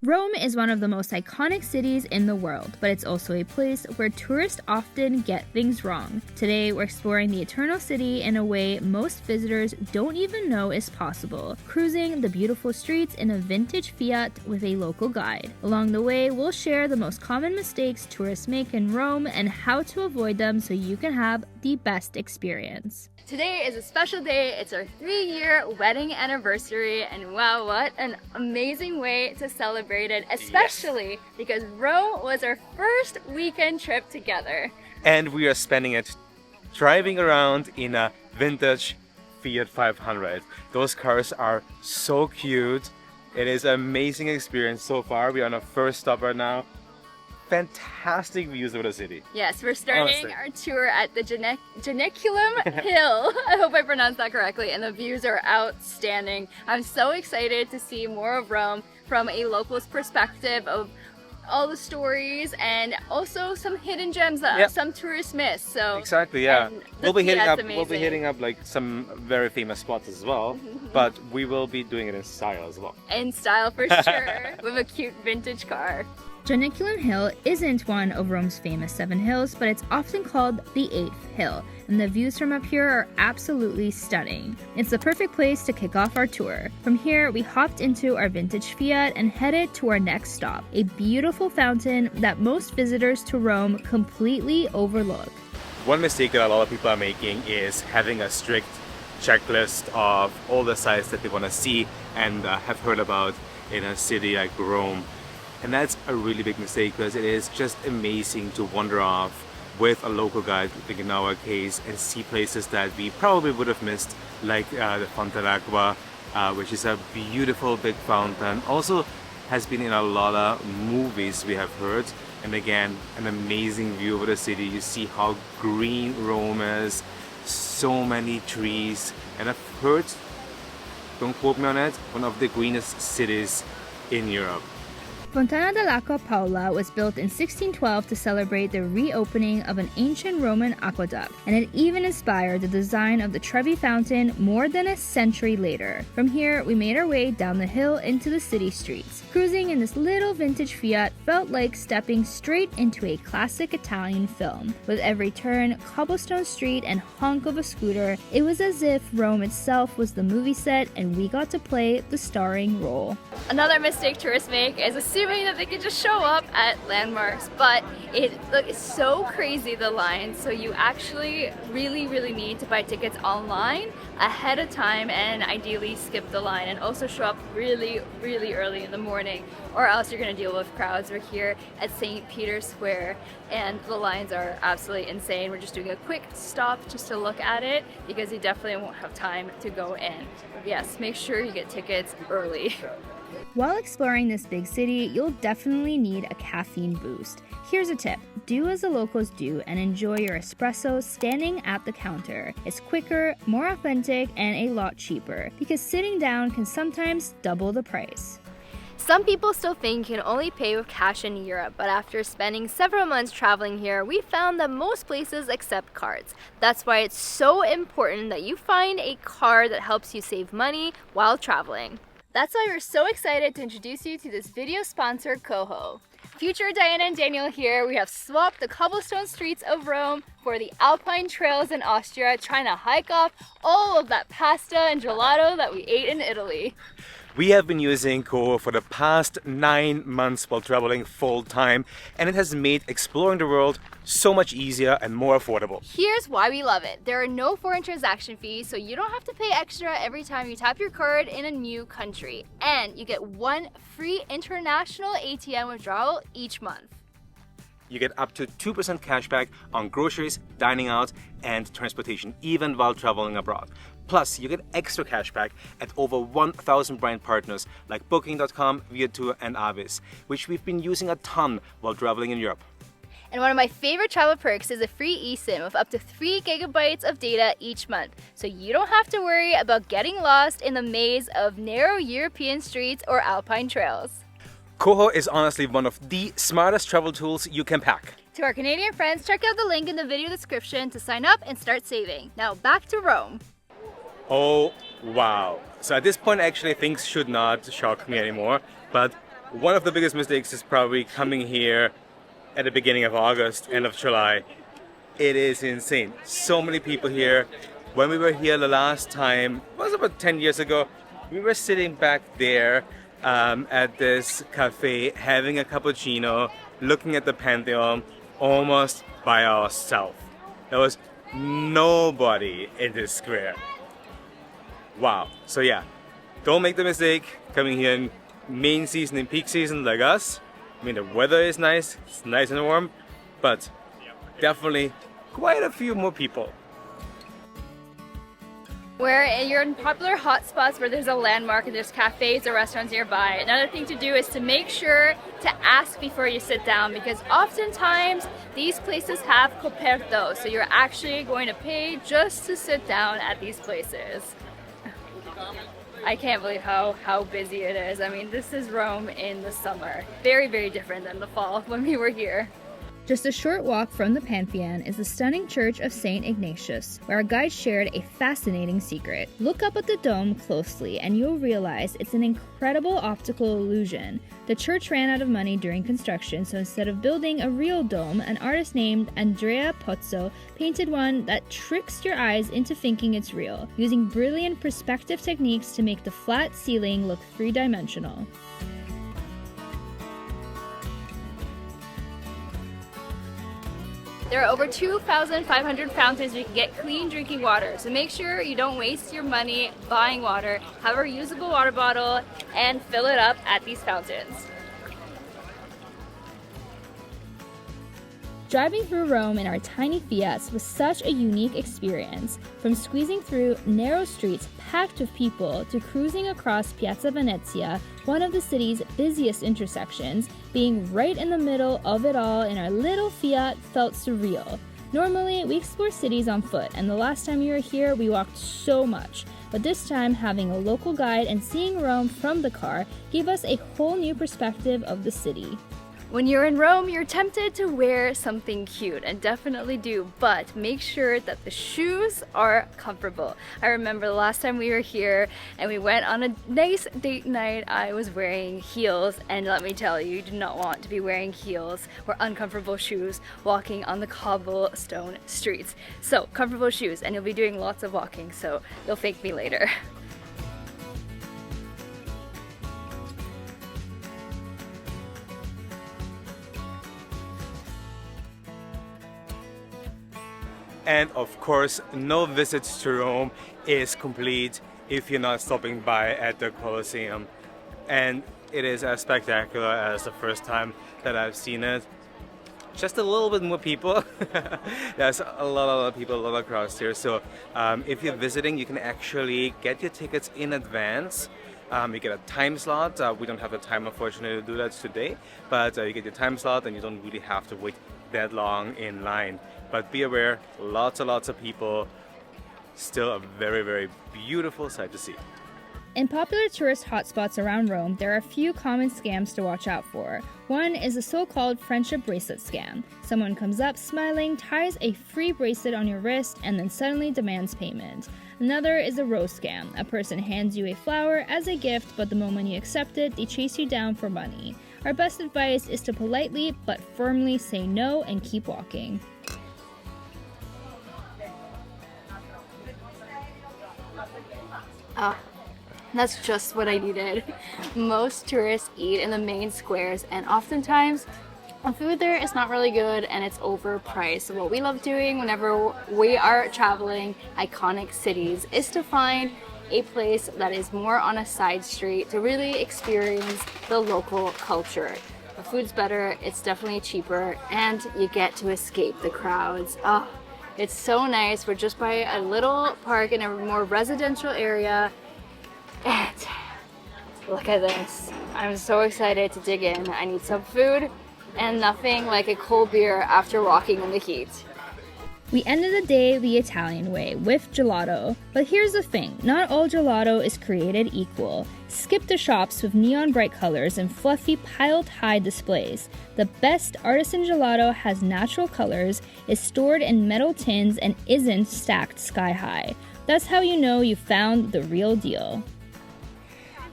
Rome is one of the most iconic cities in the world, but it's also a place where tourists often get things wrong. Today, we're exploring the Eternal City in a way most visitors don't even know is possible, cruising the beautiful streets in a vintage Fiat with a local guide. Along the way, we'll share the most common mistakes tourists make in Rome and how to avoid them so you can have the best experience. Today is a special day. It's our 3-year wedding anniversary, and wow, what an amazing way to celebrate it, especially because Rome was our first weekend trip together. And we are spending it driving around in a vintage Fiat 500. Those cars are so cute. It is an amazing experience so far. We are on our first stop right now. Fantastic views of the city. Yes, we're starting our tour at the Janiculum Hill. I hope I pronounced that correctly, and the views are outstanding. I'm so excited to see more of Rome from a local's perspective of all the stories and also some hidden gems that some tourists miss. So exactly, yeah. We'll be hitting up like some very famous spots as well, but we will be doing it in style as well. In style for sure, with a cute vintage car. Janiculum Hill isn't one of Rome's famous 7 hills, but it's often called the 8th hill, and the views from up here are absolutely stunning. It's the perfect place to kick off our tour. From here, we hopped into our vintage Fiat and headed to our next stop, a beautiful fountain that most visitors to Rome completely overlook. One mistake that a lot of people are making is having a strict checklist of all the sites that they want to see and have heard about in a city like Rome. And that's a really big mistake because it is just amazing to wander off with a local guide, like in our case, and see places that we probably would have missed, like the Fontana, which is a beautiful big fountain. Also has been in a lot of movies we have heard. And again, an amazing view of the city. You see how green Rome is, so many trees. And I've heard, don't quote me on it, one of the greenest cities in Europe. Fontana dell'Acqua Paola was built in 1612 to celebrate the reopening of an ancient Roman aqueduct, and it even inspired the design of the Trevi Fountain more than a century later. From here, we made our way down the hill into the city streets. Cruising in this little vintage Fiat felt like stepping straight into a classic Italian film. With every turn, cobblestone street, and honk of a scooter, it was as if Rome itself was the movie set and we got to play the starring role. Another mistake tourists make is assuming that they can just show up at landmarks, but it's so crazy, the line, so you actually really need to buy tickets online ahead of time and ideally skip the line and also show up really early in the morning, or else you're going to deal with crowds. We're here at St. Peter's Square and the lines are absolutely insane. We're just doing a quick stop just to look at it because you definitely won't have time to go in. Yes, make sure you get tickets early. While exploring this big city, you'll definitely need a caffeine boost. Here's a tip. Do as the locals do and enjoy your espresso standing at the counter. It's quicker, more authentic, and a lot cheaper because sitting down can sometimes double the price. Some people still think you can only pay with cash in Europe, but after spending several months traveling here, we found that most places accept cards. That's why it's so important that you find a card that helps you save money while traveling. That's why we're so excited to introduce you to this video sponsor, Coho. Future Diana and Daniel here. We have swapped the cobblestone streets of Rome for the alpine trails in Austria, trying to hike off all of that pasta and gelato that we ate in Italy. We have been using Coho for the past 9 months while traveling full time, and it has made exploring the world so much easier and more affordable. Here's why we love it. There are no foreign transaction fees, so you don't have to pay extra every time you tap your card in a new country. And you get 1 free international ATM withdrawal each month. You get up to 2% cashback on groceries, dining out, and transportation, even while traveling abroad. Plus, you get extra cashback at over 1,000 brand partners like Booking.com, Viator, and Avis, which we've been using a ton while traveling in Europe. And one of my favorite travel perks is a free eSIM with up to 3 gigabytes of data each month, so you don't have to worry about getting lost in the maze of narrow European streets or alpine trails. Coho is honestly one of the smartest travel tools you can pack. To our Canadian friends, check out the link in the video description to sign up and start saving. Now back to Rome. Oh wow. So at this point actually things should not shock me anymore, but one of the biggest mistakes is probably coming here at the beginning of August, end of July. It is insane. So many people here. When we were here the last time, it was about 10 years ago, we were sitting back there at this cafe having a cappuccino, looking at the Pantheon almost by ourselves. There was nobody in this square. Wow. So yeah, don't make the mistake coming here in main season, in peak season like us. I mean, the weather is nice, it's nice and warm, but definitely quite a few more people. Where you're in popular hotspots where there's a landmark and there's cafes or restaurants nearby. Another thing to do is to make sure to ask before you sit down, because oftentimes these places have coperto, so you're actually going to pay just to sit down at these places. I can't believe how busy it is. I mean, this is Rome in the summer. Very, very different than the fall when we were here. Just a short walk from the Pantheon is the stunning church of St. Ignatius, where our guide shared a fascinating secret. Look up at the dome closely and you'll realize it's an incredible optical illusion. The church ran out of money during construction, so instead of building a real dome, an artist named Andrea Pozzo painted one that tricks your eyes into thinking it's real, using brilliant perspective techniques to make the flat ceiling look three-dimensional. There are over 2,500 fountains where you can get clean drinking water, so make sure you don't waste your money buying water. Have a reusable water bottle and fill it up at these fountains. Driving through Rome in our tiny Fiats was such a unique experience. From squeezing through narrow streets packed with people to cruising across Piazza Venezia, one of the city's busiest intersections, being right in the middle of it all in our little Fiat felt surreal. Normally, we explore cities on foot, and the last time we were here, we walked so much. But this time, having a local guide and seeing Rome from the car gave us a whole new perspective of the city. When you're in Rome, you're tempted to wear something cute, and definitely do, but make sure that the shoes are comfortable. I remember the last time we were here and we went on a nice date night, I was wearing heels, and let me tell you, you do not want to be wearing heels or uncomfortable shoes walking on the cobblestone streets. So, comfortable shoes, and you'll be doing lots of walking, so you'll thank me later. And of course, no visits to Rome is complete if you're not stopping by at the Colosseum. And it is as spectacular as the first time that I've seen it. Just a little bit more people. There's a lot of people, a lot of crowds here. So if you're visiting, you can actually get your tickets in advance. You get a time slot. We don't have the time, unfortunately, to do that today. But you get your time slot and you don't really have to wait that long in line. But be aware, lots and lots of people. Still a very, very beautiful sight to see. In popular tourist hotspots around Rome, there are a few common scams to watch out for. One is a so-called friendship bracelet scam. Someone comes up smiling, ties a free bracelet on your wrist, and then suddenly demands payment. Another is a rose scam. A person hands you a flower as a gift, but the moment you accept it, they chase you down for money. Our best advice is to politely but firmly say no and keep walking. That's just what I needed. Most tourists eat in the main squares, and oftentimes the food there is not really good and it's overpriced. So what we love doing whenever we are traveling iconic cities is to find a place that is more on a side street to really experience the local culture. The food's better, it's definitely cheaper, and you get to escape the crowds. It's so nice. We're just by a little park in a more residential area. And look at this. I'm so excited to dig in. I need some food and nothing like a cold beer after walking in the heat. We ended the day the Italian way, with gelato. But here's the thing, not all gelato is created equal. Skip the shops with neon bright colors and fluffy piled high displays. The best artisan gelato has natural colors, is stored in metal tins, and isn't stacked sky high. That's how you know you found the real deal.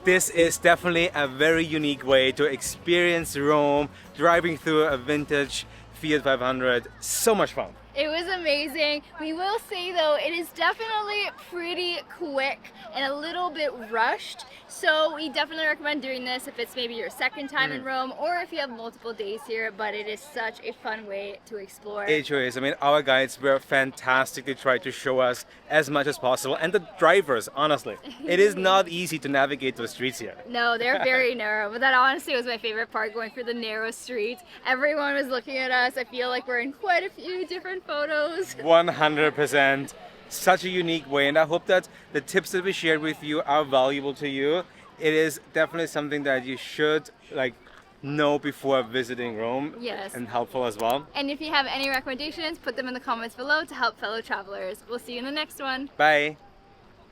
This is definitely a very unique way to experience Rome, driving through a vintage Fiat 500. So much fun. It was amazing. We will say though, it is definitely pretty quick and a little bit rushed. So we definitely recommend doing this if it's maybe your second time in Rome or if you have multiple days here, but it is such a fun way to explore. It sure is. I mean, our guides were fantastic. They tried to show us as much as possible. And the drivers, honestly, it is not easy to navigate those streets here. No, they're very narrow, but that honestly was my favorite part, going through the narrow streets. Everyone was looking at us. I feel like we're in quite a few different photos. 100%. Such a unique way, and I hope that the tips that we shared with you are valuable to you. It is definitely something that you should know before visiting Rome. Yes. And helpful as well. And if you have any recommendations, put them in the comments below to help fellow travelers. We'll see you in the next one. Bye.